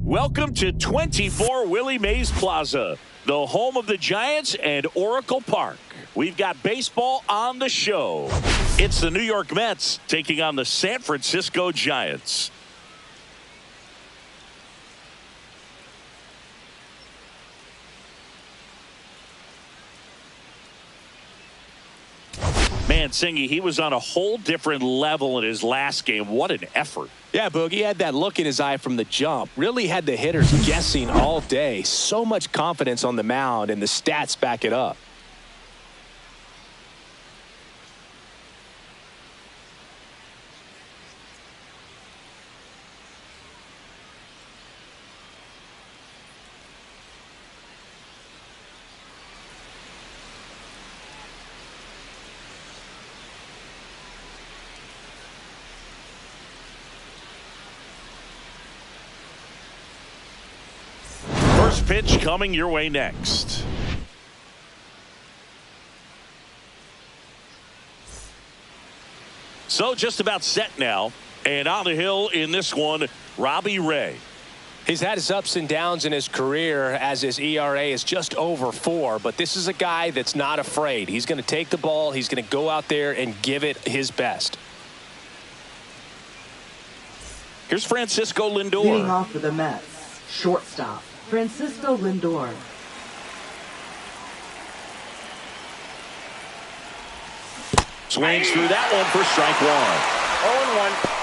Welcome to 24 Willie Mays Plaza, the home of the Giants and Oracle Park. We've got baseball on the show. It's the New York Mets taking on the San Francisco Giants. Man, Singy, he was on a whole different level in his last game. What an effort. Yeah, Boog, he had that look in his eye from the jump. Really had the hitters guessing all day. So much confidence on the mound, and the stats back it up. First pitch coming your way next. So just about set now. And on the hill in this one, Robbie Ray. He's had his ups and downs in his career as his ERA is just over 4. But this is a guy that's not afraid. He's going to take the ball. He's going to go out there and give it his best. Here's Francisco Lindor. Leading off for the Mets, shortstop Francisco Lindor. Swings through that one for strike 1. 0-1.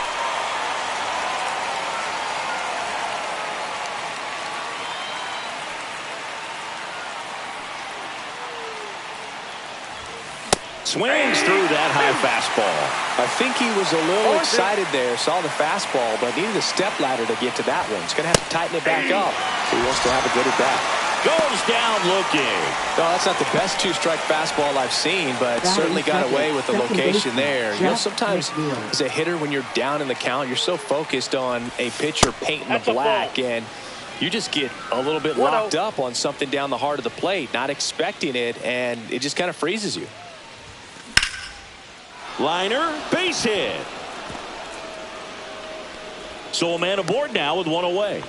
Swings through that high fastball. I think he was a little excited there, saw the fastball, but needed a step ladder to get to that one. He's going to have to tighten it back up if he wants to have a good at bat. Goes down looking. No, that's not the best two-strike fastball I've seen, but certainly got away with the location there. You know, sometimes as a hitter, when you're down in the count, you're so focused on a pitcher painting the black, and you just get a little bit locked up on something down the heart of the plate, not expecting it, and it just kind of freezes you. Liner, base hit. So a man aboard now with one away.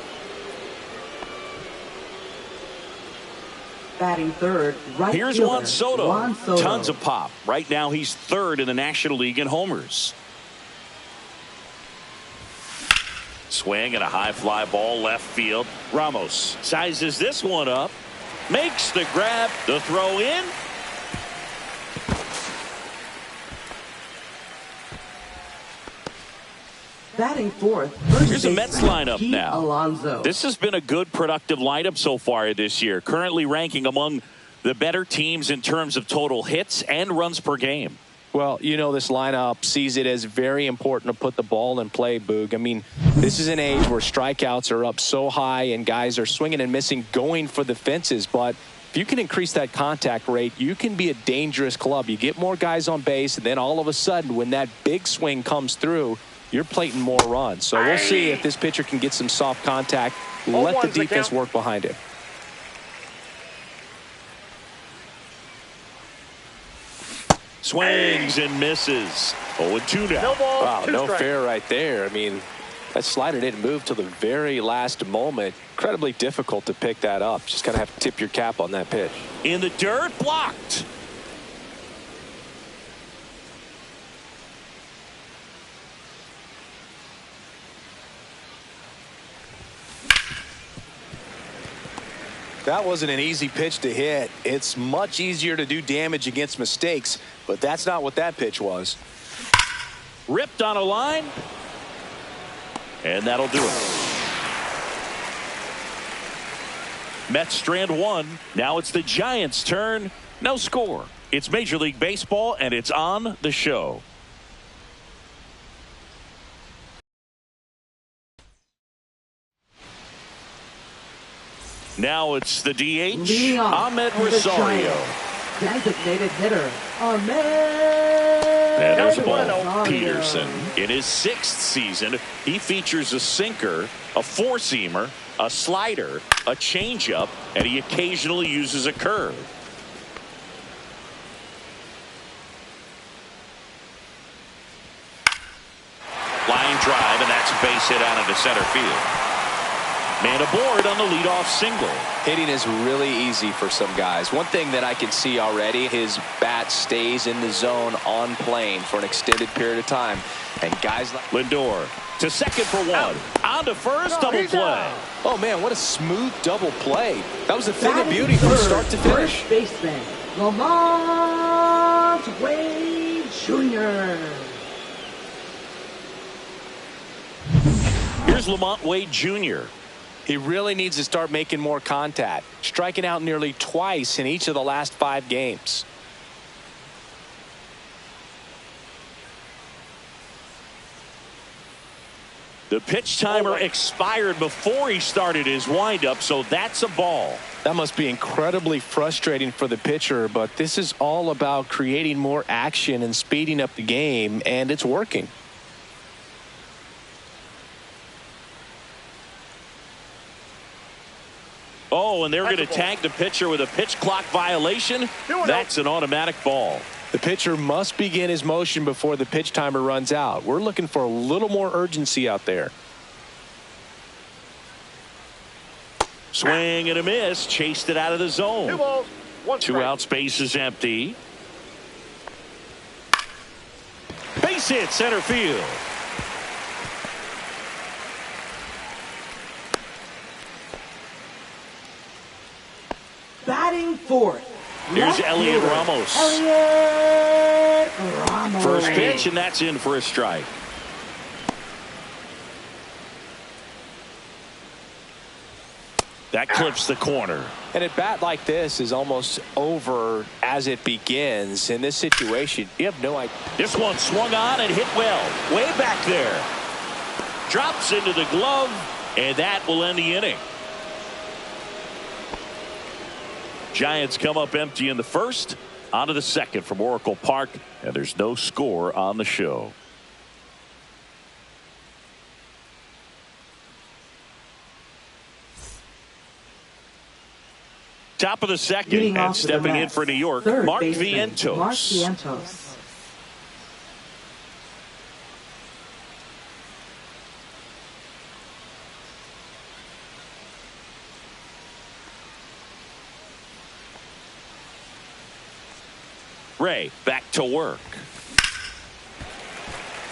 Batting third, right Here's fielder, Juan Soto. Juan Soto. Tons of pop. Right now he's third in the National League in homers. Swing and a high fly ball left field. Ramos sizes this one up. Makes the grab. The throw in. Batting fourth, here's the Mets lineup Pete now. Alonso. This has been a good, productive lineup so far this year. Currently ranking among the better teams in terms of total hits and runs per game. Well, you know, this lineup sees it as very important to put the ball in play, Boog. I mean, this is an age where strikeouts are up so high and guys are swinging and missing, going for the fences. But if you can increase that contact rate, you can be a dangerous club. You get more guys on base, and then all of a sudden, when that big swing comes through, you're plating more runs. So we'll see if this pitcher can get some soft contact. Let the defense work behind it. Swings and misses. 0-2 now. No ball, Wow, no strikes. fair right there. I mean, that slider didn't move till the very last moment. Incredibly difficult to pick that up. Just kind of have to tip your cap on that pitch. In the dirt, blocked. That wasn't an easy pitch to hit. It's much easier to do damage against mistakes, but that's not what that pitch was. Ripped on a line. And that'll do it. Mets strand one. Now it's the Giants' turn. No score. It's Major League Baseball, and it's on the show. Now it's the DH, Ahmed Rosario. Designated hitter, Ahmed. And there's a ball. Peterson. In his 6th season, he features a sinker, a four-seamer, a slider, a changeup, and he occasionally uses a curve. Line drive, and that's a base hit out into center field. Man aboard on the leadoff single. Hitting is really easy for some guys. One thing that I can see already, his bat stays in the zone on plane for an extended period of time. And guys like Lindor to second for one. On to first, double play. Oh, man, what a smooth double play. That was a thing of beauty from start to finish. First baseman, Lamont Wade Jr. Here's Lamont Wade Jr. He really needs to start making more contact, striking out nearly twice in each of the last 5 games. The pitch timer expired before he started his windup, so that's a ball. That must be incredibly frustrating for the pitcher, but this is all about creating more action and speeding up the game, and it's working. Oh, and they're going to tag the pitcher with a pitch clock violation. That's an automatic ball. The pitcher must begin his motion before the pitch timer runs out. We're looking for a little more urgency out there. Swing and a miss. Chased it out of the zone. 2 balls, 1 Two strike. out, space is empty. Base hit, center field. Batting fourth. Here's left Elliot fielder, Ramos. Elliot Ramos. First pitch, and that's in for a strike. That clips the corner. And a bat like this is almost over as it begins. In this situation, you have no idea. This one swung on and hit well. Way back there. Drops into the glove, and that will end the inning. Giants come up empty in the first. On to the second from Oracle Park, and there's no score on the show. Top of the second, Leading and off for the stepping in Mets, for New York, third Mark baseman, Vientos. Mark Vientos. Ray back to work.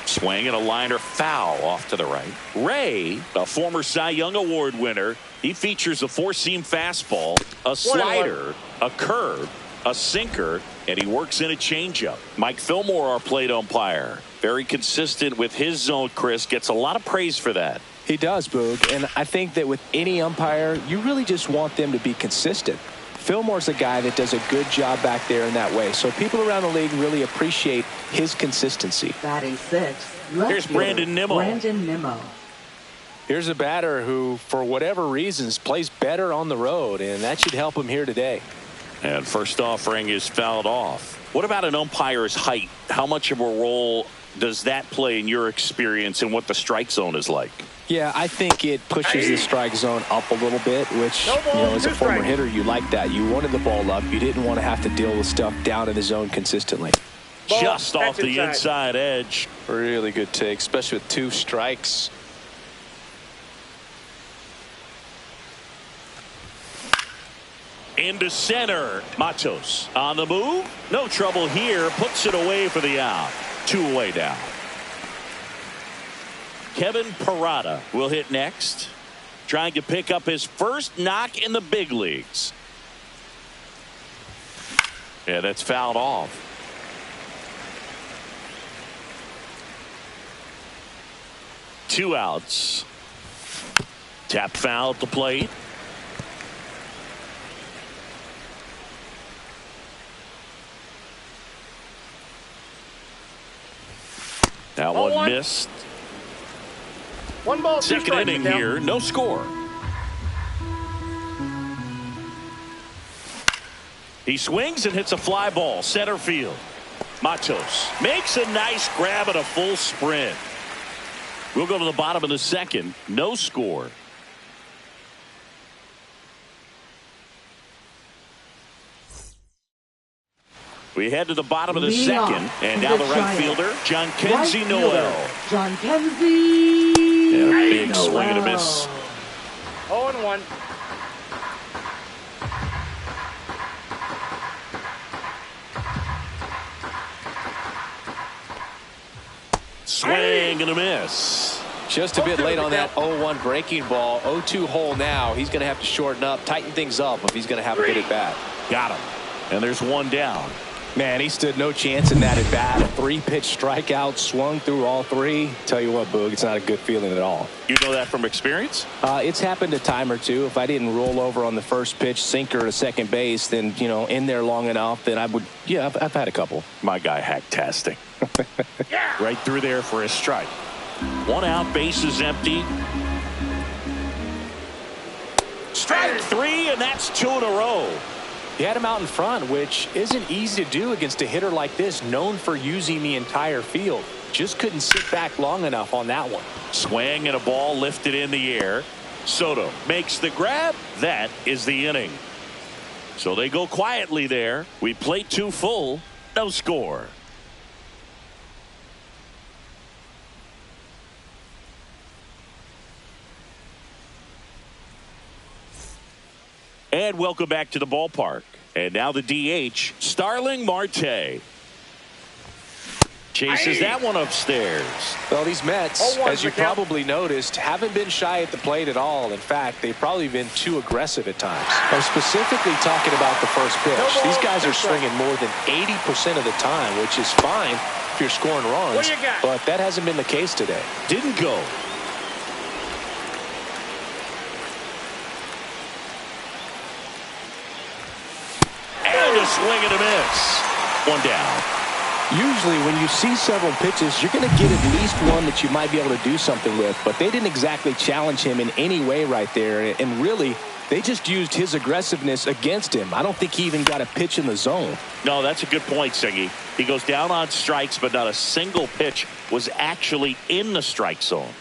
Swing and a liner foul off to the right. Ray, a former Cy Young Award winner, he features a 4-seam fastball, a slider, a curve, a sinker, and he works in a changeup. Mike Fillmore, our plate umpire, very consistent with his zone. Chris gets a lot of praise for that. He does, Boog, and I think that with any umpire, you really just want them to be consistent. Fillmore's a guy that does a good job back there in that way, so people around the league really appreciate his consistency. Batting sixth. Left Here's fielder, Brandon Nimmo. Brandon Nimmo. Here's a batter who, for whatever reasons, plays better on the road, and that should help him here today. And first offering is fouled off. What about an umpire's height? How much of a role does that play in your experience and what the strike zone is like? Yeah, I think it pushes the strike zone up a little bit, which, as a former hitter, you like that. You wanted the ball up. You didn't want to have to deal with stuff down in the zone consistently. Just off the inside edge. Really good take, especially with 2 strikes. Into center. Matos on the move. No trouble here. Puts it away for the out. 2 away now. Kevin Parada will hit next. Trying to pick up his first knock in the big leagues. Yeah, that's fouled off. Two outs. Tap foul at the plate. That one missed. 1 ball, 2 Second strikes. inning here, no score. He swings and hits a fly ball, center field. Matos makes a nice grab at a full sprint. We'll go to the bottom of the second, no score. We head to the bottom of the second, and now the right fielder, John Kenzie Noel. John Kenzie And a big swing and a miss. 0-1. Swing and a miss. Just a bit late on that 0-1 breaking ball. 0-2 hole now. He's going to have to shorten up, tighten things up if he's going to have a good at bat. Got him. And there's one down. Man, he stood no chance in that at bat. A 3-pitch strikeout, swung through all 3. Tell you what, Boog, it's not a good feeling at all. You know that from experience? It's happened a time or two. If I didn't roll over on the first pitch, sinker to second base, then, you know, in there long enough, then I would, yeah, I've had a couple. My guy hack-tastic. Right through there for a strike. 1 out, bases empty. Strike 3, and that's 2 in a row. He had him out in front, which isn't easy to do against a hitter like this, known for using the entire field. Just couldn't sit back long enough on that one. Swing and a ball lifted in the air. Soto makes the grab. That is the inning. So they go quietly there. We played 2 full. No score. And welcome back to the ballpark. And now the DH, Starling Marte. Chases that one upstairs. Well, these Mets, as you probably noticed, haven't been shy at the plate at all. In fact, they've probably been too aggressive at times. I'm specifically talking about the first pitch. These guys are swinging more than 80% of the time, which is fine if you're scoring runs. But that hasn't been the case today. Didn't go. And a swing and a miss. 1 down. Usually when you see several pitches, you're going to get at least one that you might be able to do something with. But they didn't exactly challenge him in any way right there. And really, they just used his aggressiveness against him. I don't think he even got a pitch in the zone. No, that's a good point, Singy. He goes down on strikes, but not a single pitch was actually in the strike zone.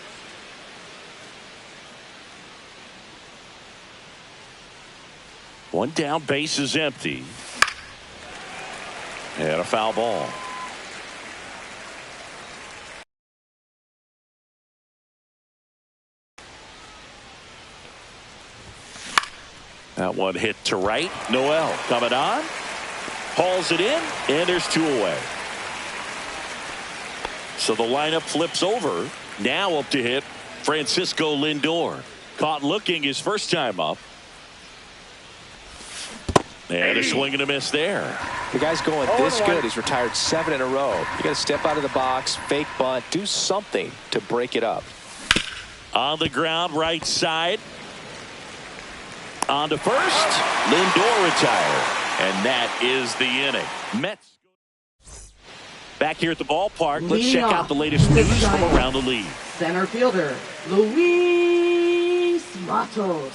One down, base is empty. And a foul ball. That one hit to right. Noel coming on. Hauls it in, and there's 2 away. So the lineup flips over. Now up to hit Francisco Lindor. Caught looking his first time up. And a swing and a miss there. The guy's going this good. He's retired 7 in a row. You got to step out of the box, fake bunt, do something to break it up. On the ground, right side. On to first. Lindor retired. And that is the inning. Mets back here at the ballpark. Let's check out the latest news from around the league. Center fielder, Luis Matos.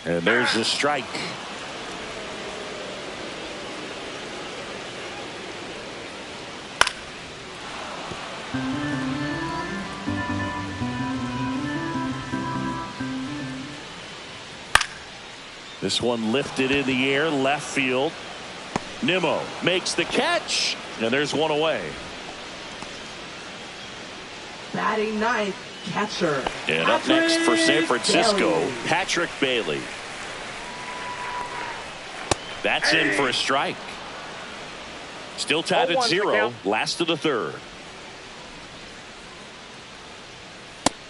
And there's the strike. This one lifted in the air, left field. Nimmo makes the catch, and there's 1 away. Batting ninth, catcher. And up next for San Francisco, Patrick Bailey. That's in for a strike. Still tied at 0, last of the 3rd.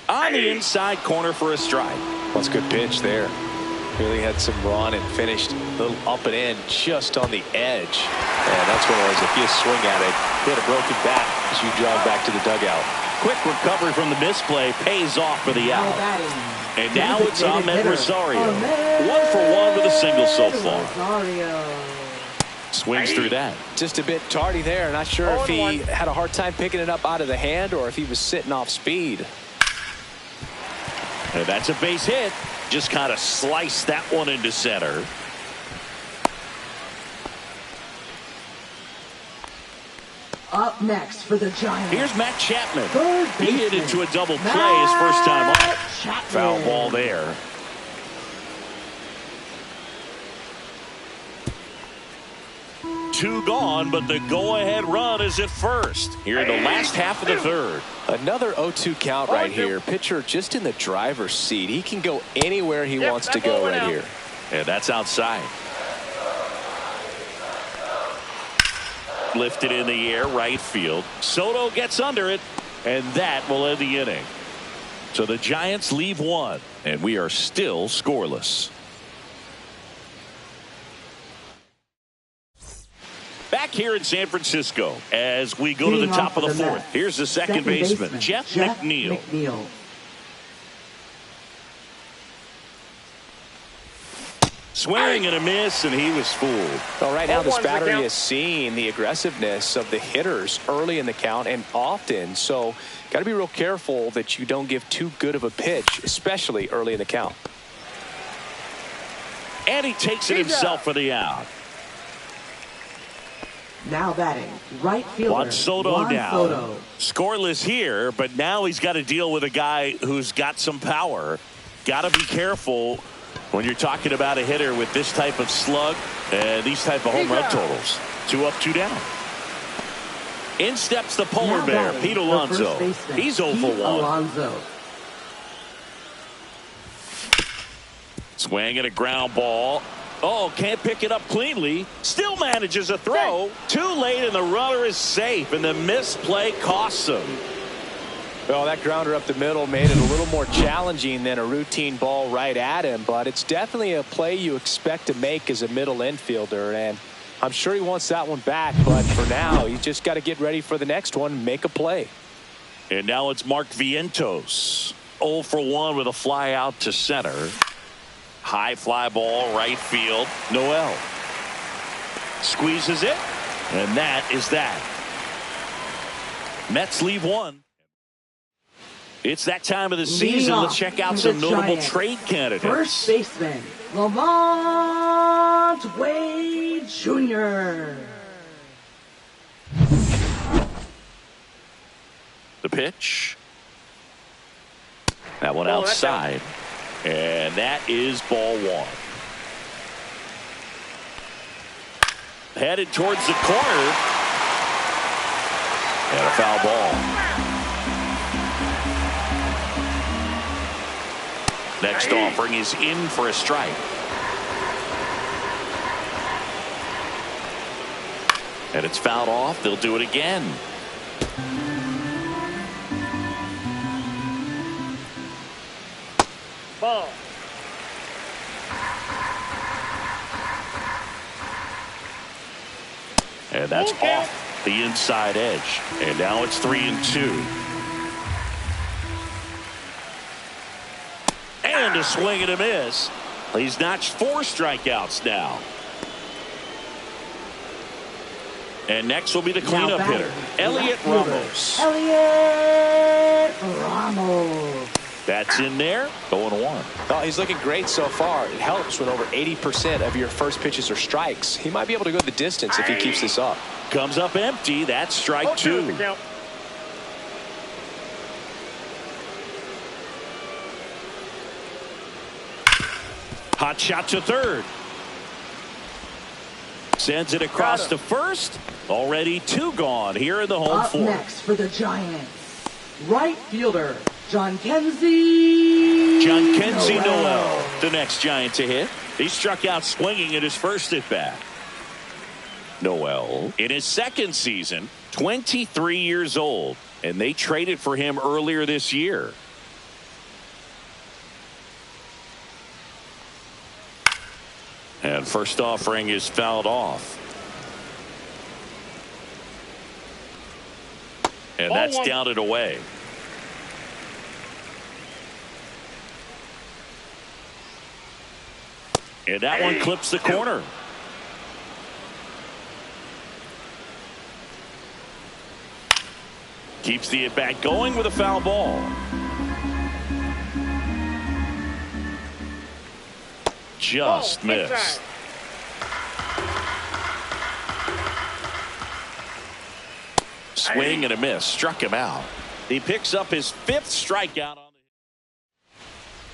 On the inside corner for a strike. That's a good pitch there. Really had some run and finished a little up and in just on the edge. And that's what it was. If you swing at it, hit a broken bat as you jog back to the dugout. Quick recovery from the misplay pays off for the out. And now it's Ahmed Rosario. 1 for 1 with a single so far. Swings through that. Just a bit tardy there. Not sure if he had a hard time picking it up out of the hand or if he was sitting off speed. And that's a base hit. Just kind of sliced that one into center. Up next for the Giants. Here's Matt Chapman. He hit into a double play his first time up. Chapman. Foul ball there. Two gone, but the go-ahead run is at first here in the last half of the third. Another 0-2 count right here. Pitcher just in the driver's seat. He can go anywhere he wants to go right here. And that's outside. Lifted in the air, right field. Soto gets under it, and that will end the inning. So the Giants leave one, and we are still scoreless. Back here in San Francisco as we go to the top of the fourth. Here's the second baseman, Jeff McNeil. Swing and a miss, and he was fooled. Well, right now this battery is seeing the aggressiveness of the hitters early in the count and often. So got to be real careful that you don't give too good of a pitch, especially early in the count. And he takes it himself for the out. Now batting, right fielder Juan Soto now. Soto. Scoreless here, but now he's got to deal with a guy who's got some power. Got to be careful when you're talking about a hitter with this type of slug and these type of home run totals. 2 up, 2 down. In steps the polar now bear, batting, Pete Alonso. He's 0 for 1. Alonso. Swing at a ground ball. Oh, can't pick it up cleanly. Still manages a throw. Too late, and the runner is safe, and the misplay costs him. Well, that grounder up the middle made it a little more challenging than a routine ball right at him, but it's definitely a play you expect to make as a middle infielder, and I'm sure he wants that one back, but for now, he's just got to get ready for the next one, make a play. And now it's Mark Vientos. 0 for 1 with a fly out to center. High fly ball, right field. Noel squeezes it, and that is that. Mets leave one. It's that time of the season. Let's check out some notable trade candidates. First baseman, Lamont Wade Jr. The pitch. That one outside. And that is ball 1. Headed towards the corner. And a foul ball. Next offering is in for a strike. And it's fouled off. They'll do it again. Ball. And that's off the inside edge. And now it's 3-2. And a swing and a miss. He's notched 4 strikeouts now. And next will be the cleanup hitter, Elliot Ramos. Elliot Ramos. That's in there. 0-1. Well, he's looking great so far. It helps when over 80% of your first pitches are strikes. He might be able to go the distance if he keeps this up. Comes up empty. That's strike 2. Hot shot to third. Sends it across to first. Already 2 gone here in the home Up fourth. next for the Giants, right fielder John Kenzie Noel, the next Giant to hit. He struck out swinging in his first at bat. Noel, in his second season, 23 years old, and they traded for him earlier this year. And first offering is fouled off. And that's down and away. And that one clips the corner. Keeps the at-bat going with a foul ball. Just missed. Swing and a miss. Struck him out. He picks up his 5th strikeout.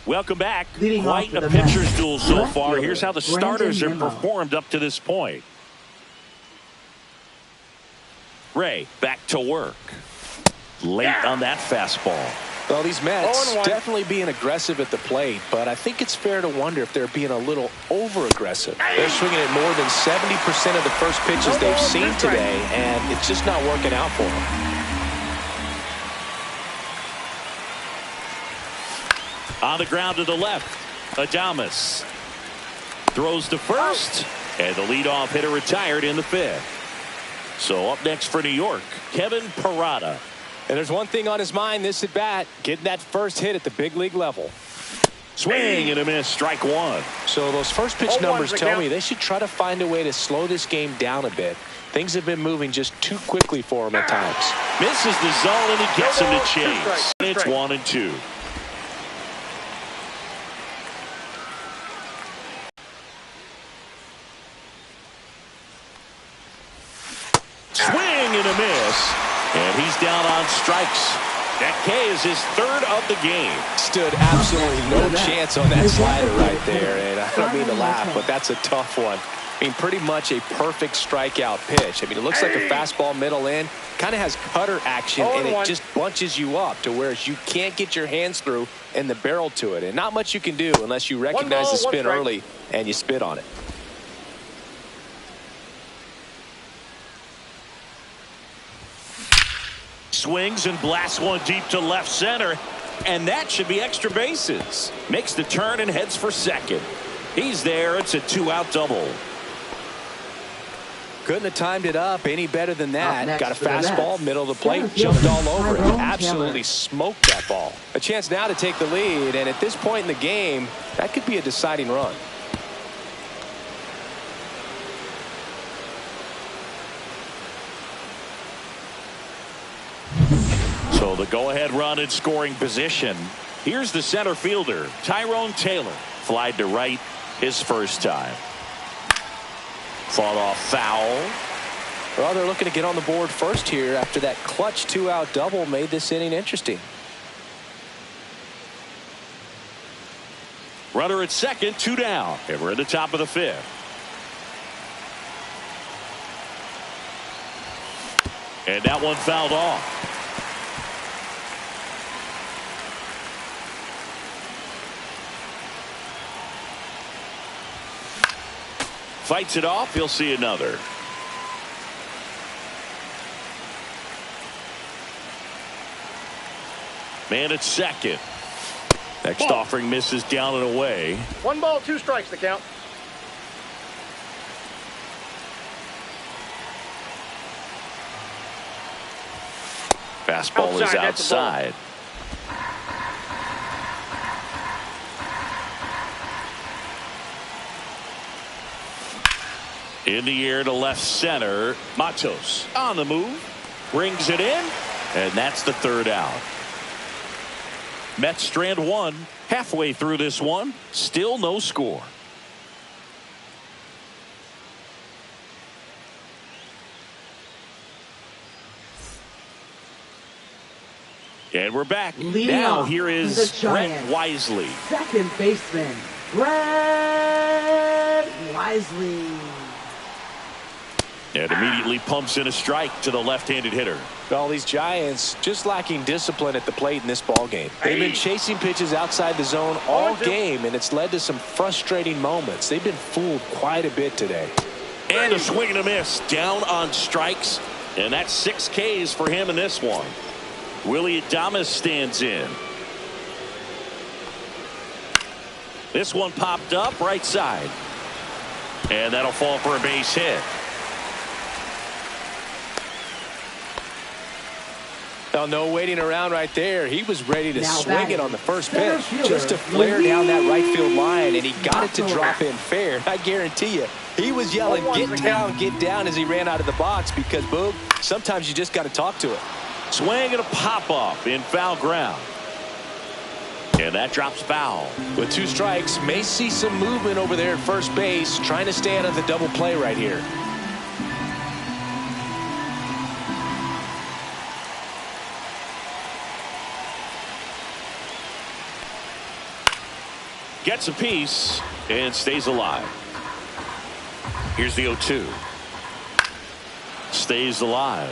Welcome back. Quite a pitcher's duel so far. Here's how the starters have performed up to this point. Ray back to work. Late on that fastball. Well, these Mets definitely being aggressive at the plate, but I think it's fair to wonder if they're being a little over-aggressive. They're swinging at more than 70% of the first pitches they've seen today, and it's just not working out for them. On the ground to the left, Adames throws to first, and the leadoff hitter retired in the fifth. So up next for New York, Kevin Parada. And there's one thing on his mind this at bat, getting that first hit at the big league level. Swing and a miss, strike one. So those first pitch numbers tell me they should try to find a way to slow this game down a bit. Things have been moving just too quickly for him at times. Misses the zone and he gets him to chase. It's 1-2. Swing and a miss. And he's down on strikes. That K is his third of the game. Stood absolutely no chance on that slider right there. And I don't mean to laugh, but that's a tough one. I mean, pretty much a perfect strikeout pitch. I mean, it looks like a fastball middle in. Kind of has cutter action, and it just bunches you up to where you can't get your hands through and the barrel to it. And not much you can do unless you recognize the spin early and you spit on it. Swings and blasts one deep to left center, and that should be extra bases. Makes the turn and heads for second. He's there. It's a 2-out double. Couldn't have timed it up any better than that. Got a fastball, middle of the plate, jumped all over it. Absolutely smoked that ball. A chance now to take the lead, and at this point in the game, that could be a deciding run. So the go-ahead run in scoring position. Here's the center fielder, Tyrone Taylor. Flied to right his first time. Fought off foul. Well, they're looking to get on the board first here after that clutch 2-out double made this inning interesting. Runner at second, 2 down. And we're at the top of the fifth. And that one fouled off. Fights it off. He'll see another. Man at second. Next offering misses down and away. 1 ball, 2 strikes the count. Fastball is outside. In the air to left center. Matos on the move. Brings it in. And that's the 3rd out. Mets strand 1. Halfway through this one. Still no score. And we're back. Now here is Brett Wisely. Second baseman, Brett Wisely. And immediately pumps in a strike to the left-handed hitter. Well, these Giants just lacking discipline at the plate in this ball game. They've been chasing pitches outside the zone all game, and it's led to some frustrating moments. They've been fooled quite a bit today. And a swing and a miss. Down on strikes. And that's 6 Ks for him in this one. Willie Adames stands in. This one popped up right side. And that'll fall for a base hit. Well, no waiting around right there. He was ready to swing it on the first pitch. Just to flare down that right field line, and he got it to drop in fair. I guarantee you, he was yelling, get down, as he ran out of the box because, Boog, sometimes you just got to talk to it. Swing and a pop-off in foul ground. And that drops foul. With 2 strikes, may see some movement over there at first base, trying to stay out of the double play right here. Gets a piece and stays alive. Here's the 0-2. Stays alive.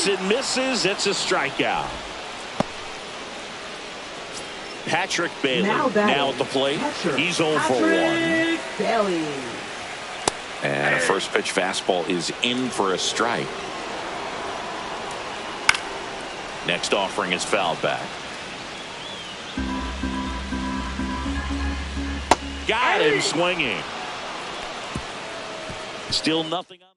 Swings and misses. It's a strikeout. Patrick Bailey now at the plate. He's 0 for 1. Bailey. And a first pitch fastball is in for a strike. Next offering is fouled back. Got him swinging. Still nothing on the...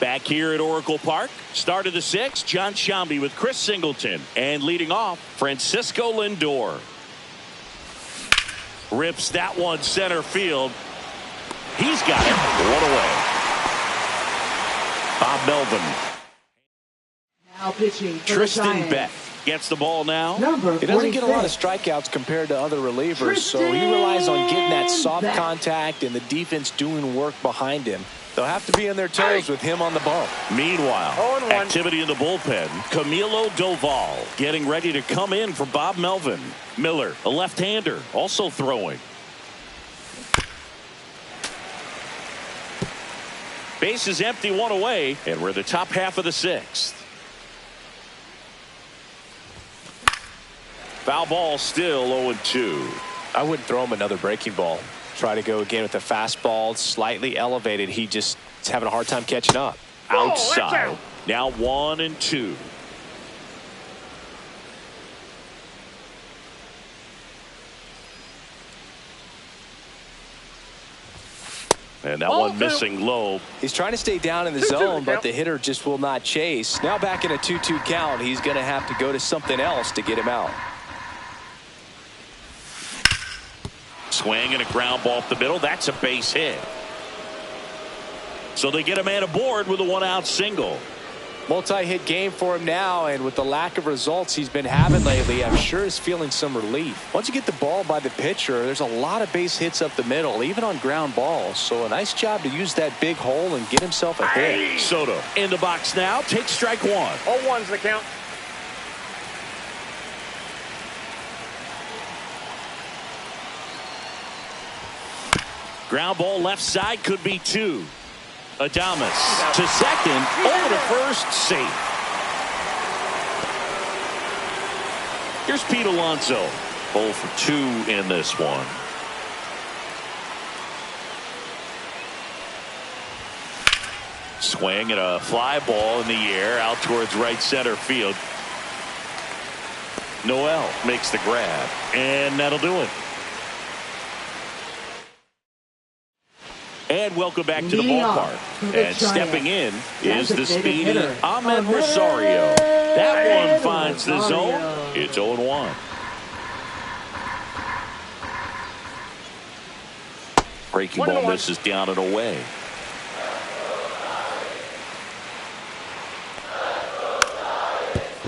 Back here at Oracle Park. Start of the 6th. John Sciambi with Chris Singleton. And leading off, Francisco Lindor. Rips that one center field. He's got it. One away. Bob Melvin. Now pitching for Tristan Beck gets the ball now. He doesn't get a lot of strikeouts compared to other relievers, so he relies on getting that soft contact and the defense doing work behind him. They'll have to be on their toes with him on the ball. Meanwhile, activity in the bullpen. Camilo Doval getting ready to come in for Bob Melvin. Miller, a left-hander, also throwing. Base is empty, one away, and we're in the top half of the 6th. Foul ball still 0-2. I wouldn't throw him another breaking ball. Try to go again with the fastball, slightly elevated. He just is having a hard time catching up. Outside. Now 1-2. And that one missing low. He's trying to stay down in the zone, but the hitter just will not chase. Now back in a 2-2 count. He's going to have to go to something else to get him out. Swing and a ground ball up the middle. That's a base hit. So they get a man aboard with a 1-out single. Multi-hit game for him now, and with the lack of results he's been having lately, I'm sure he's feeling some relief. Once you get the ball by the pitcher, there's a lot of base hits up the middle, even on ground balls. So a nice job to use that big hole and get himself a hit. Soto in the box now. Takes strike 1. 0-1's the count. Ground ball left side, could be 2. Adames to second, over to first, safe. Here's Pete Alonso. 0 for 2 in this one. Swing and a fly ball in the air out towards right center field. Noel makes the grab, and that'll do it. And welcome back to the ballpark. And stepping in is the speedy Ahmed Rosario. That one finds the zone. It's 0-1. Breaking ball misses down and away.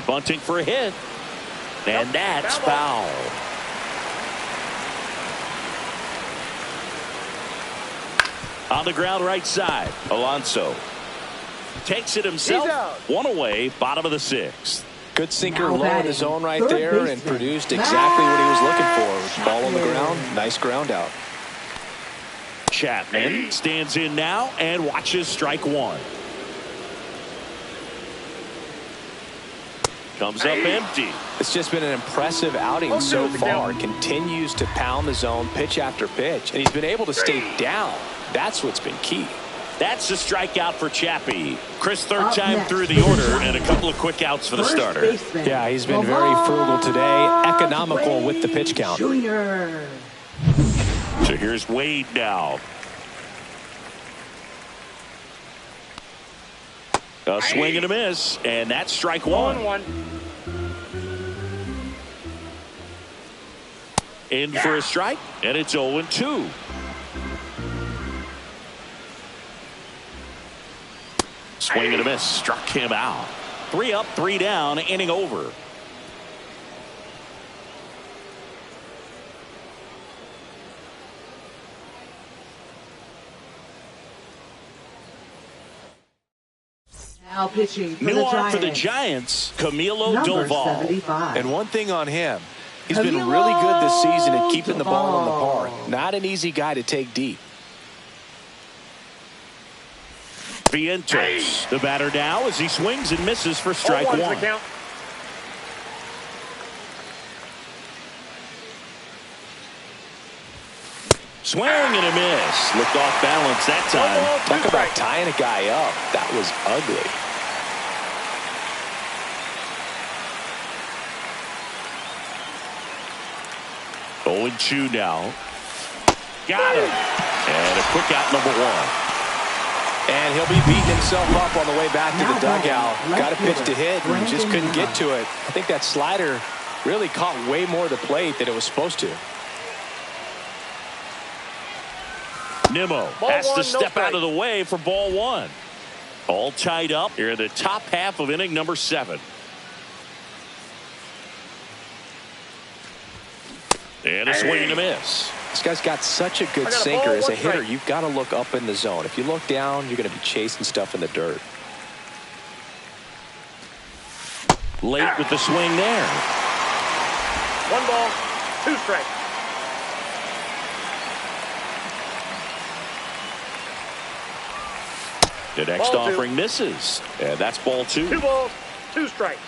Bunting for a hit. And that's foul. On the ground right side, Alonso takes it himself. 1 away, bottom of the 6th. Good sinker low in the zone right there and produced exactly what he was looking for. Ball on the ground, nice ground out. Chapman stands in now and watches strike 1. Comes up empty. It's just been an impressive outing so far. Continues to pound the zone pitch after pitch, and he's been able to stay down. That's what's been key. That's the strikeout for Chappie. Chris, third time through the order, and a couple of quick outs for the starter. Yeah, he's been very frugal today, economical with the pitch count. Junior. So here's Wade now. A swing and a miss, and that's strike 1. In for a strike, and it's 0-2. Swing and a miss, struck him out. 3 up, 3 down, inning over. Now pitching for New arm for the Giants, Camilo Doval. 75. And one thing on him, he's been really good this season at keeping the ball on the park. Not an easy guy to take deep. Vientos, the batter now as he swings and misses for strike one. Swing and a miss. Looked off balance that time. Talk about tying a guy up. That was ugly. Oh, and 2 now. Got him. And a quick out, number 1. And he'll be beating himself up on the way back to the dugout. Got a pitch to hit and just couldn't get to it. I think that slider really caught way more of the plate than it was supposed to. Nimmo has to step out of the way for ball 1. All tied up here in the top half of inning number 7. And a swing and a miss. This guy's got such a good sinker. As a hitter, you've got to look up in the zone. If you look down, you're going to be chasing stuff in the dirt. Late with the swing there. 1 ball, 2 strikes. The next offering misses. And that's ball 2. 2 balls, 2 strikes.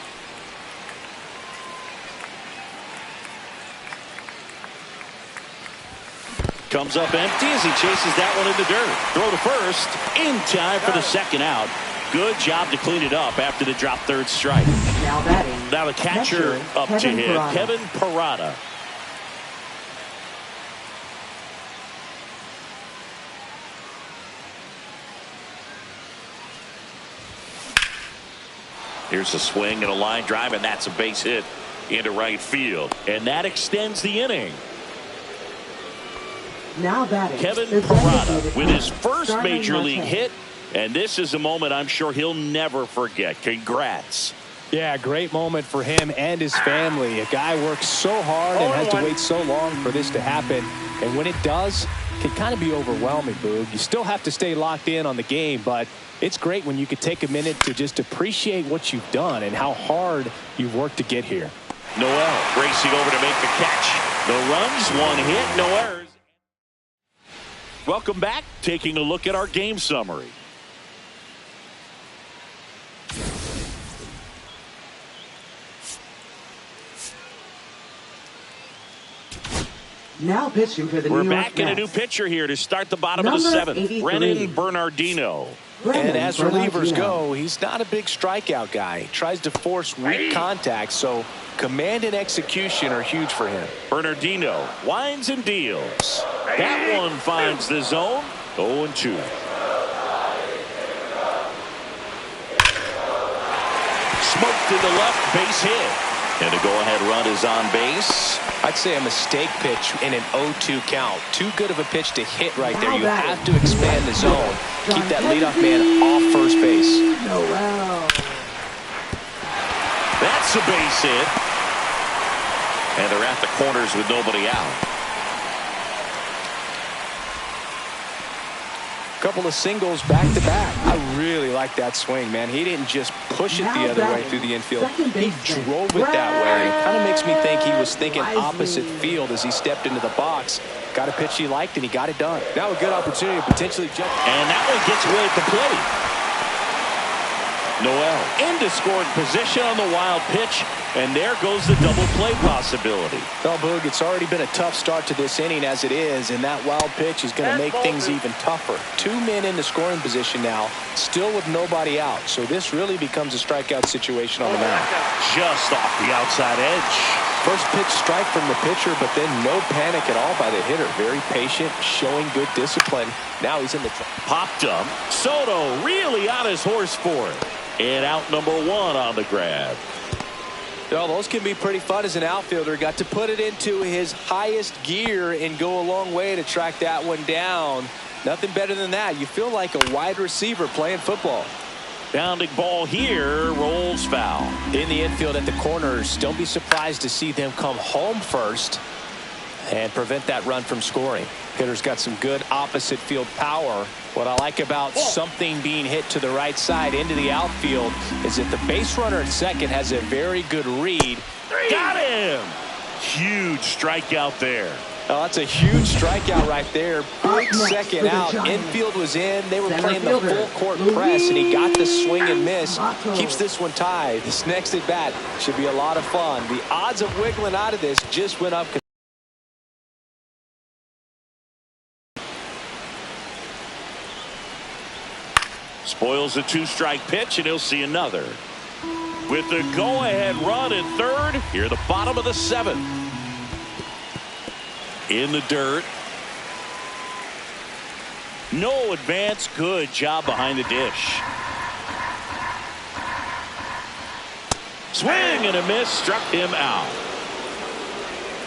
Comes up empty as he chases that one in the dirt. Throw to first in time for the second out. Good job to clean it up after the drop third strike. Now batting. Now the catcher up to hit, Kevin Parada. Here's a swing and a line drive, and that's a base hit into right field. And that extends the inning. Now batting. Kevin Parada with his first major league hit. And this is a moment I'm sure he'll never forget. Congrats. Yeah, great moment for him and his family. A guy works so hard and has to wait so long for this to happen. And when it does, it can kind of be overwhelming, Boog. You still have to stay locked in on the game, but it's great when you could take a minute to just appreciate what you've done and how hard you've worked to get here. Noel racing over to make the catch. No runs, 1 hit, no errors. Welcome back. Taking a look at our game summary. Now pitching for the New York We're back in a new pitcher here to start the bottom of the 7th. Brennan Bernardino. And as relievers go, he's not a big strikeout guy. He tries to force weak contact, so command and execution are huge for him. Bernardino winds and deals. That one finds the zone. 0-2. Smoked to the left, base hit. And a go-ahead run is on base. I'd say a mistake pitch in an 0-2 count. Too good of a pitch to hit right there. You have to expand the zone. Keep that leadoff man off first base. That's a base hit. And they're at the corners with nobody out. Couple of singles back to back. I really like that swing, man. He didn't just push it the other way through the infield. He drove it that way. Kind of makes me think he was thinking opposite field as he stepped into the box. Got a pitch he liked and he got it done. Now a good opportunity to potentially jump. And that one gets away at the plate. Noel into scoring position on the wild pitch, and there goes the double play possibility. Well, Boog, it's already been a tough start to this inning as it is, and that wild pitch is going to make things even tougher. 2 men in the scoring position now, still with nobody out, so this really becomes a strikeout situation on the mound. Just off the outside edge. First pitch strike from the pitcher, but then no panic at all by the hitter. Very patient, showing good discipline. Now he's in the popped up. Soto really on his horse for it. And out number 1 on the grab. Well, those can be pretty fun as an outfielder. Got to put it into his highest gear and go a long way to track that one down. Nothing better than that. You feel like a wide receiver playing football. Bounding ball here, rolls foul. In the infield at the corners, don't be surprised to see them come home first and prevent that run from scoring. Hitter's got some good opposite field power. What I like about something being hit to the right side into the outfield is that the base runner at second has a very good read. Got him! Huge strikeout there. Oh, that's a huge strikeout right there. Big second out. Giants. Infield was in. They were Center playing the fielder, full court press, and he got the swing and miss. Modo. Keeps this one tied. This next at bat should be a lot of fun. The odds of wiggling out of this just went up. Spoils a two-strike pitch, and he'll see another. With the go-ahead run at third, here the bottom of the seventh. In the dirt. No advance. Good job behind the dish. Swing and a miss. Struck him out.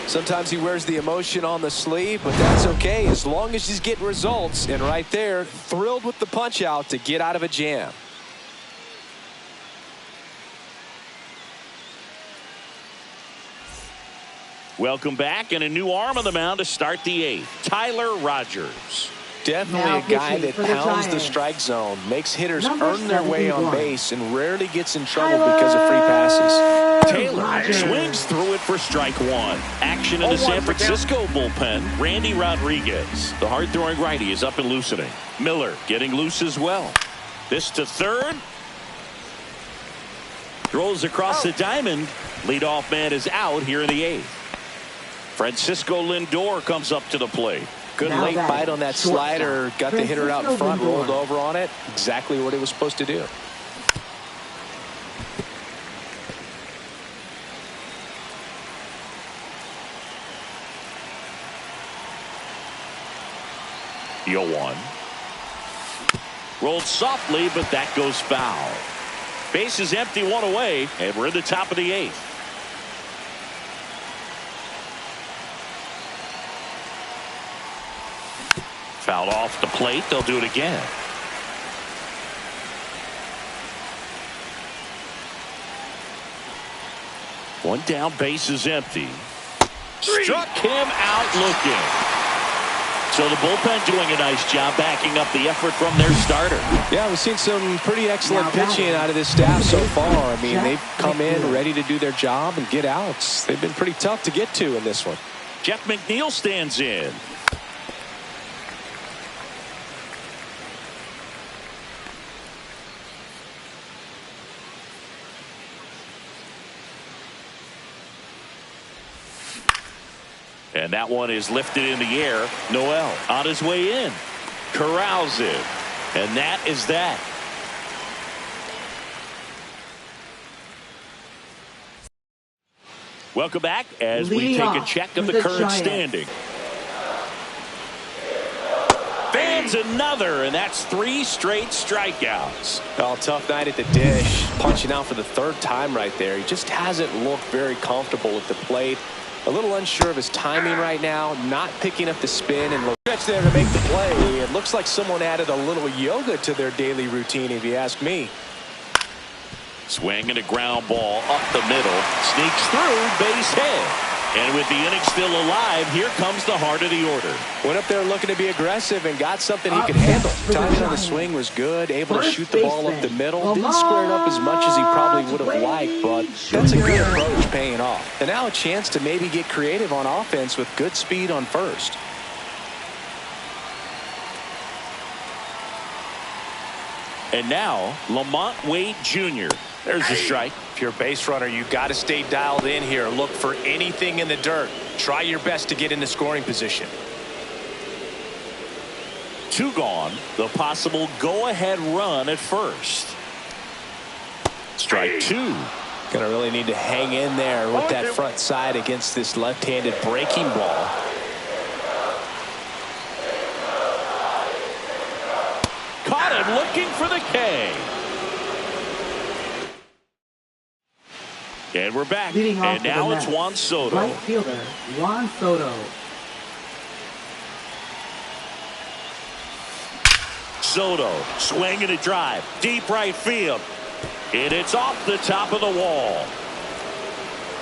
Sometimes he wears the emotion on the sleeve, but that's okay as long as he's getting results. And right there, thrilled with the punch out to get out of a jam. Welcome back, and a new arm on the mound to start the eighth. Tyler Rogers. Definitely Now a guy pitching that for the pounds the Giants. strike zone, makes hitters Number earn their way on 71. base, and rarely gets in trouble because of free passes. Taylor Rogers. swings through it for strike one. Action in the 0-1 San for Francisco bullpen. Randy Rodriguez, the hard-throwing righty, is up and loosening. Miller getting loose as well. This to third. Throws across the diamond. Leadoff man is out here in the eighth. Francisco Lindor comes up to the plate. Good Now late that bite on that shortstop, slider. Got the hitter out in Francisco front, Lindor. rolled over on it. Exactly what he was supposed to do. The 0-1. Rolled softly, but that goes foul. Base is empty, one away, and we're in the top of the eighth. Fouled off the plate. They'll do it again. One down, base is empty. Struck him out looking. So the bullpen doing a nice job backing up the effort from their starter. Yeah, we've seen some pretty excellent Now batting. pitching out of this staff so far. I mean, Jack they've come in McNeil. ready to do their job and get outs. They've been pretty tough to get to in this one. Jeff McNeil stands in. And that one is lifted in the air. Noel on his way in. Corrals it. And that is that. Welcome back as we Leading take a off check of for the the current Giants. standing. Fans another, and that's 3 straight strikeouts. Well, tough night at the dish. Punching out for the third time right there. He just hasn't looked very comfortable at the plate. A little unsure of his timing right now. Not picking up the spin and stretch there to make the play. It looks like someone added a little yoga to their daily routine, if you ask me. Swing and a ground ball up the middle. Sneaks through, base hit. And with the inning still alive, here comes the heart of the order. Went up there looking to be aggressive and got something he Up could next handle. for the Timing on the Giants. swing was good. Able to First shoot the ball up the baseman, middle. Didn't square it up as much as he probably would have liked, but that's a good approach paying off. And now a chance to maybe get creative on offense with good speed on first. And now, Lamont Wade Jr. There's a strike. If you're a base runner, you got to stay dialed in here. Look for anything in the dirt. Try your best to get in the scoring position. 2 gone. The possible go-ahead run at first. Strike 2. Gonna really need to hang in there with that front side against this left-handed breaking ball. Caught him looking for the K. And we're back. Leading off And for the now it's Mets, Juan Soto. Right fielder Juan Soto. Soto swinging a drive. Deep right field. And it's off the top of the wall.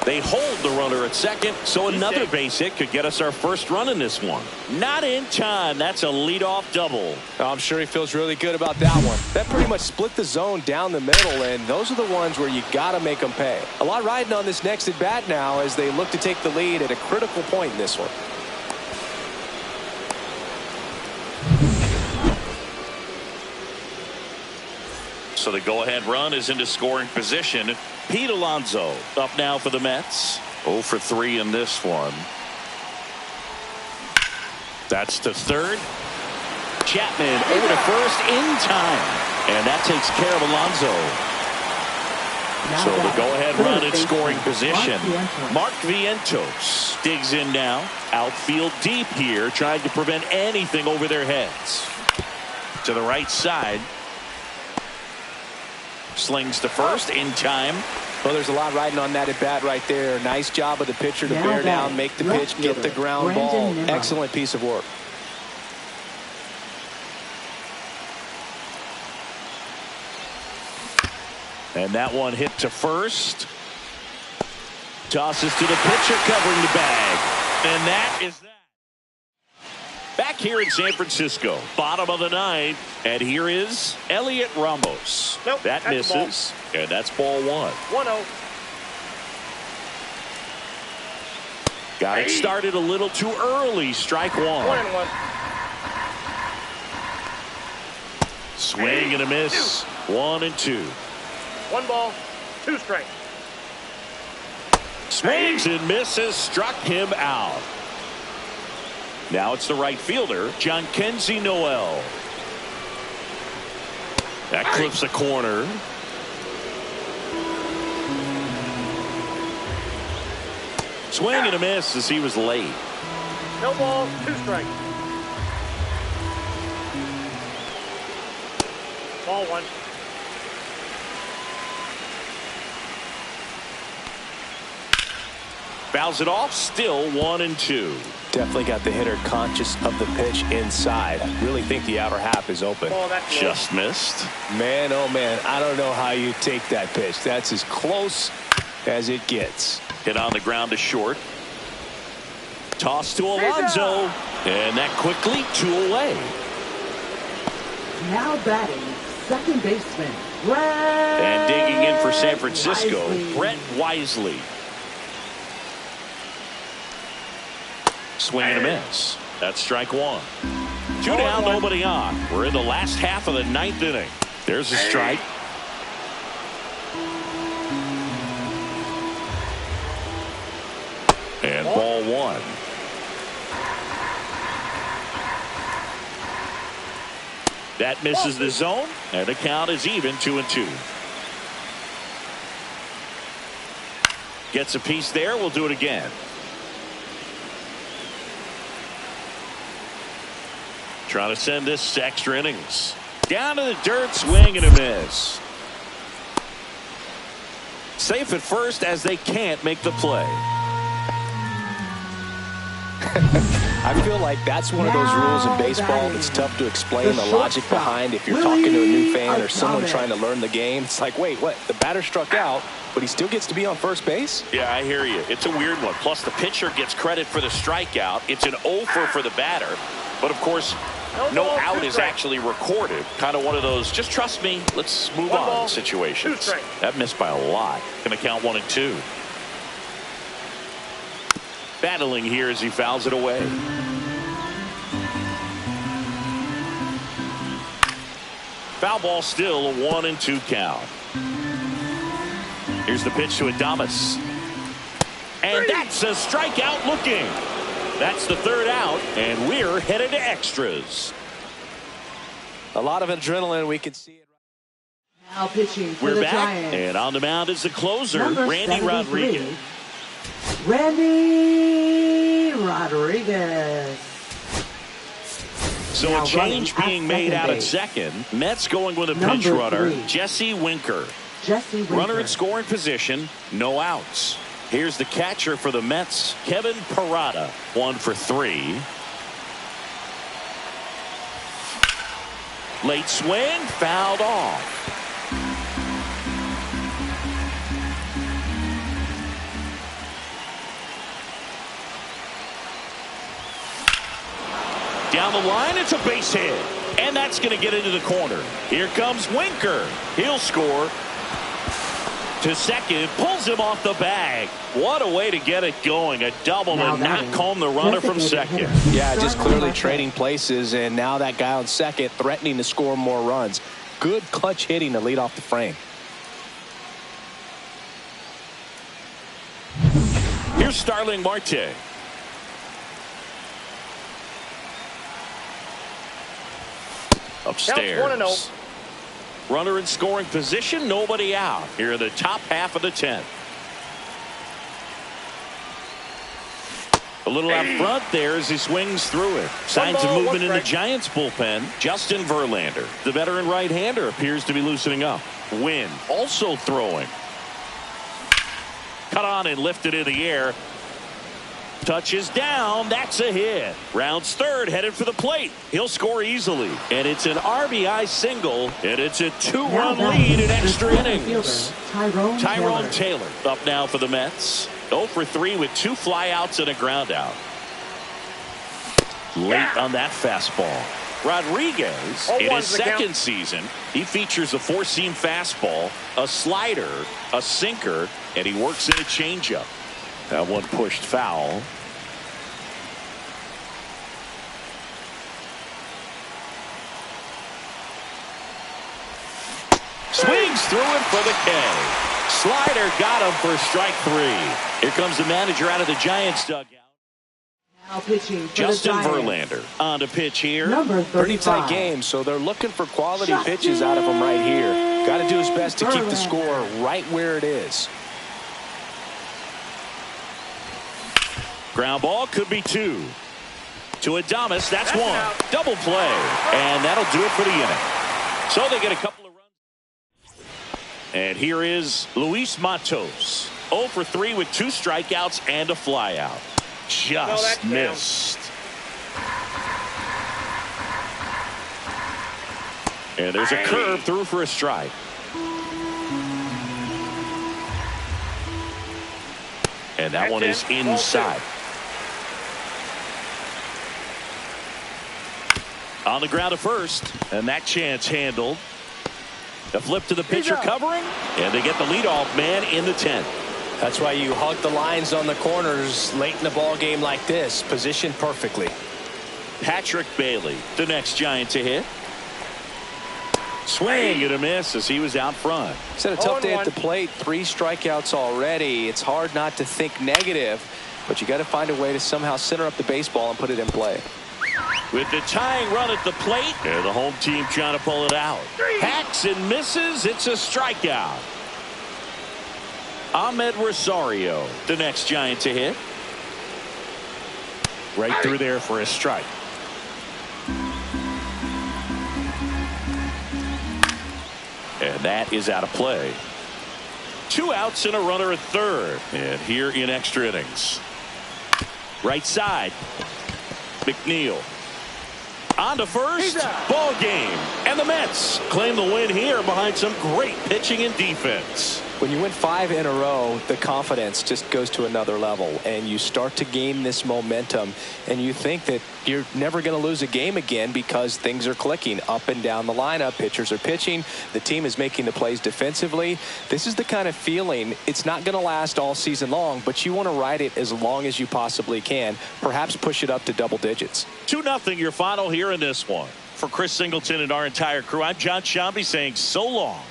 They hold the runner at second, so another base hit could get us our first run in this one. Not in time. That's a leadoff double. I'm sure he feels really good about that one. That pretty much split the zone down the middle, and those are the ones where you got to make them pay. A lot riding on this next at bat now as they look to take the lead at a critical point in this one. So the go-ahead run is into scoring position. Pete Alonso up now for the Mets. 0 for 3 in this one. That's to third. Chapman over to first in time. And that takes care of Alonso. So the go-ahead run in scoring position. Mark Vientos digs in now. Outfield deep here, trying to prevent anything over their heads. To the right side. Slings to first in time. Well, there's a lot riding on that at bat right there. Nice job of the pitcher to bear down, make the pitch, get the ground ball. Excellent piece of work. And that one hit to first. Tosses to the pitcher covering the bag. And that is that. Back here in San Francisco, bottom of the ninth. And here is Elliot Ramos. Nope, that misses. And that's ball 1. 1-0. Got it started a little too early. Strike 1. 1-1. Swing and a miss. 1 and 2. 1 ball, 2 strikes. Swings and misses. Struck him out. Now it's the right fielder, Jhonkensy Noel. That clips the corner. Swing and a miss as he was late. No ball, 2 strikes. Ball 1. Fouls it off. Still 1 and 2. Definitely got the hitter conscious of the pitch inside. I really think the outer half is open. Just missed. Man, oh man, I don't know how you take that pitch. That's as close as it gets. Hit on the ground to short. Toss to Alonso. And that quickly 2 away. Now batting, second baseman, And digging in for San Francisco, Brett Wisely. Swing and a miss. That's strike 1. 2 down, nobody on. We're in the last half of the 9th inning. There's a strike. And ball 1. That misses the zone, and the count is even 2 and 2. Gets a piece there. We'll do it again. Trying to send this to extra innings. Down to the dirt, swing and a miss. Safe at first as they can't make the play. I feel like that's one of those rules in baseball that's tough to explain the logic behind if you're talking to a new fan or someone trying to learn the game. It's like, wait, what? The batter struck out, but he still gets to be on first base? Yeah, I hear you. It's a weird one. Plus, the pitcher gets credit for the strikeout. It's an 0-for for the batter. But, of course, no out is actually recorded. Kind of one of those, just trust me, let's move on situations. That missed by a lot. Going to count 1 and 2. Battling here as he fouls it away. Foul ball, still a 1 and 2 count. Here's the pitch to Adames. And that's a strikeout looking. That's the 3rd out, and we're headed to extras. A lot of adrenaline, we can see it. Now pitching for We're the back, Giants. and on the mound is the closer, Number Randy 73, Rodriguez. Randy Rodriguez. So Now a change being made out at second. Mets going with a pinch Number runner, 3. Jesse Winker. Jesse Winker. Runner in scoring position, no outs. Here's the catcher for the Mets, Kevin Parada. 1 for 3. Late swing, fouled off. Down the line, it's a base hit. And that's going to get into the corner. Here comes Winker. He'll score. To second, pulls him off the bag. What a way to get it going. A double and not comb the runner from second. Yeah, just clearly trading places, and now that guy on second threatening to score more runs. good clutch hitting to lead off the frame. Here's Starling Marte. Upstairs. Counts 1-0. Runner in scoring position, nobody out. Here in the top half of the 10th. A little out front there as he swings through it. Signs of movement in the Giants bullpen. Justin Verlander, the veteran right-hander, appears to be loosening up. Wynn also throwing. Cut on and lifted in the air. Touches down. That's a hit. Rounds third, headed for the plate. He'll score easily. And it's an RBI single. And it's a 2-run lead in extra innings. Tyrone Taylor up now for the Mets. 0 for 3 with 2 flyouts and a ground out. Late on that fastball. Rodriguez, in his second season, he features a 4-seam fastball, a slider, a sinker, and he works in a changeup. That one pushed foul. Swings through it for the K. Slider got him for strike 3. Here comes the manager out of the Giants dugout. Now pitching for Justin the Giants. Verlander on to pitch here. Number 35. Pretty tight game, so they're looking for quality pitches out of him right here. Got to do his best to keep the score right where it is. Ground ball could be 2. To Adames, that's 1. Double play. And that'll do it for the inning. So they get a couple of runs. And here is Luis Matos. 0 for 3 with 2 strikeouts and a flyout. Just missed. And there's a curve through for a strike. And that one is inside. On the ground to first, and that chance handled. A flip to the pitcher covering, and they get the leadoff man in the 10th. That's why you hug the lines on the corners late in the ball game like this, positioned perfectly. Patrick Bailey, the next Giant to hit. Swing and a miss as he was out front. It's had a tough day at the plate. 3 strikeouts already. It's hard not to think negative, but you got to find a way to somehow center up the baseball and put it in play. With the tying run at the plate, and the home team trying to pull it out. Hacks and misses. It's a strikeout. Ahmed Rosario, the next Giant to hit. Right through there for a strike. And that is out of play. 2 outs and a runner at third. And here in extra innings. Right side. McNeil. On to first. Ball game. And the Mets claim the win here behind some great pitching and defense. When you win 5 in a row, the confidence just goes to another level, and you start to gain this momentum, and you think that you're never going to lose a game again because things are clicking up and down the lineup. Pitchers are pitching. The team is making the plays defensively. This is the kind of feeling, it's not going to last all season long, but you want to ride it as long as you possibly can. Perhaps push it up to double digits. 2-0 your final here in this one. For Chris Singleton and our entire crew, I'm John Shambi saying so long.